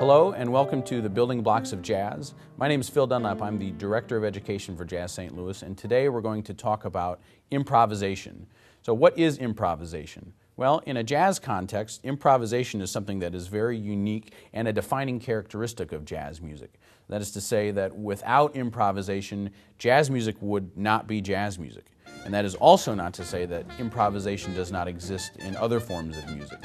Hello and welcome to the Building Blocks of Jazz. My name is Phil Dunlap. I'm the Director of Education for Jazz St. Louis, and today we're going to talk about improvisation. So what is improvisation? Well, in a jazz context, improvisation is something that is very unique and a defining characteristic of jazz music. That is to say that without improvisation, jazz music would not be jazz music. And that is also not to say that improvisation does not exist in other forms of music.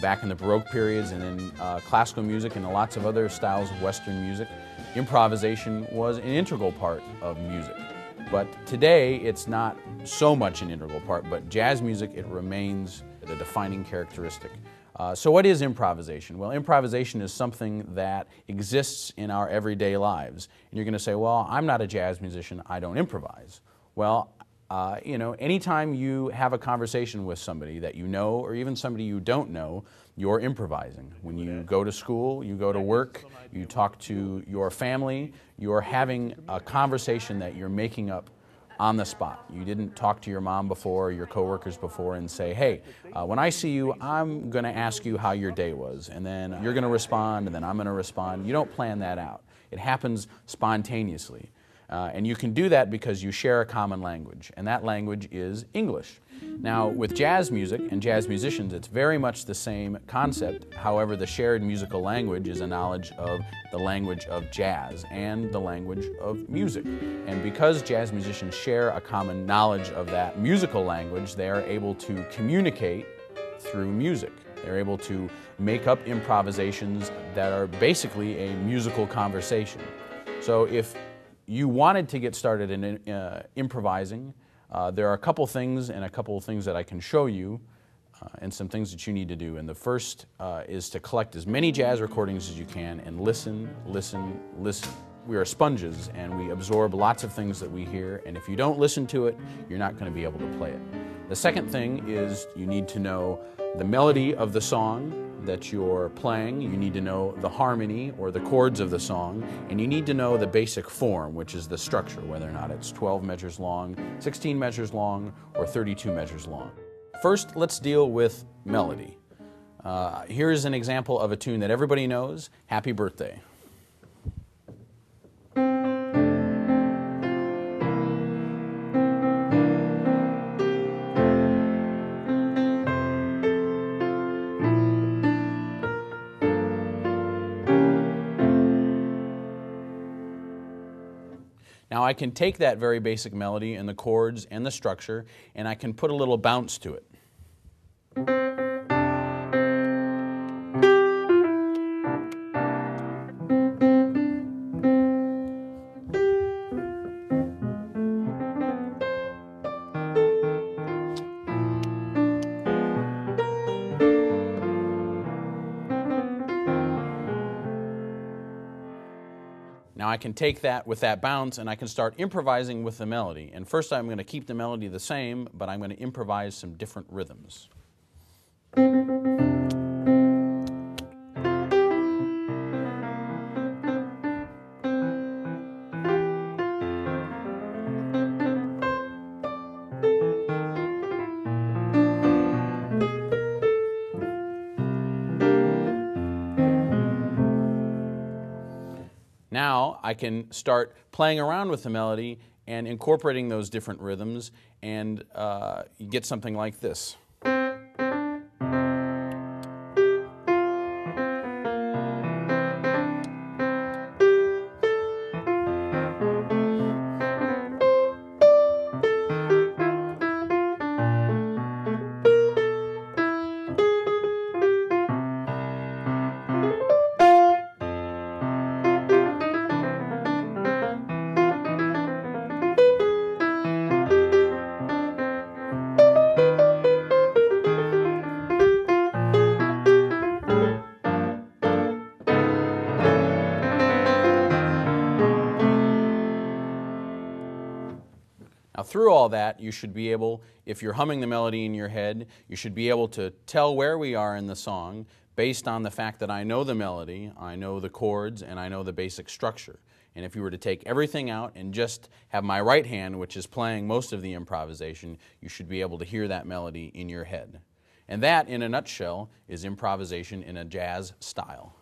Back in the Baroque periods and in classical music and lots of other styles of Western music, improvisation was an integral part of music. But today it's not so much an integral part, but jazz music, it remains a defining characteristic. So what is improvisation? Well, improvisation is something that exists in our everyday lives. And you're going to say, well, I'm not a jazz musician, I don't improvise. Well, anytime you have a conversation with somebody that you know or even somebody you don't know, you're improvising. When you go to school, you go to work, you talk to your family, you're having a conversation that you're making up on the spot. You didn't talk to your mom before, your coworkers before and say, hey, when I see you, I'm going to ask you how your day was. And then you're going to respond, and then I'm going to respond. You don't plan that out. It happens spontaneously. And you can do that because you share a common language, and that language is English. Now, with jazz music and jazz musicians, it's very much the same concept. However, the shared musical language is a knowledge of the language of jazz and the language of music. And because jazz musicians share a common knowledge of that musical language, they are able to communicate through music. They're able to make up improvisations that are basically a musical conversation. So if you wanted to get started in improvising, there are a couple things that I can show you and some things that you need to do. And the first is to collect as many jazz recordings as you can and listen, listen, listen. We are sponges and we absorb lots of things that we hear, and if you don't listen to it, you're not going to be able to play it. The second thing is you need to know the melody of the song that you're playing, you need to know the harmony or the chords of the song, and you need to know the basic form, which is the structure, whether or not it's 12 measures long, 16 measures long, or 32 measures long. First, let's deal with melody. Here's an example of a tune that everybody knows, Happy Birthday. Now I can take that very basic melody and the chords and the structure, and I can put a little bounce to it. Now I can take that with that bounce and I can start improvising with the melody. And first I'm going to keep the melody the same, but I'm going to improvise some different rhythms. Now I can start playing around with the melody and incorporating those different rhythms, and you get something like this. Now through all that, you should be able, if you're humming the melody in your head, you should be able to tell where we are in the song based on the fact that I know the melody, I know the chords, and I know the basic structure. And if you were to take everything out and just have my right hand, which is playing most of the improvisation, you should be able to hear that melody in your head. And that, in a nutshell, is improvisation in a jazz style.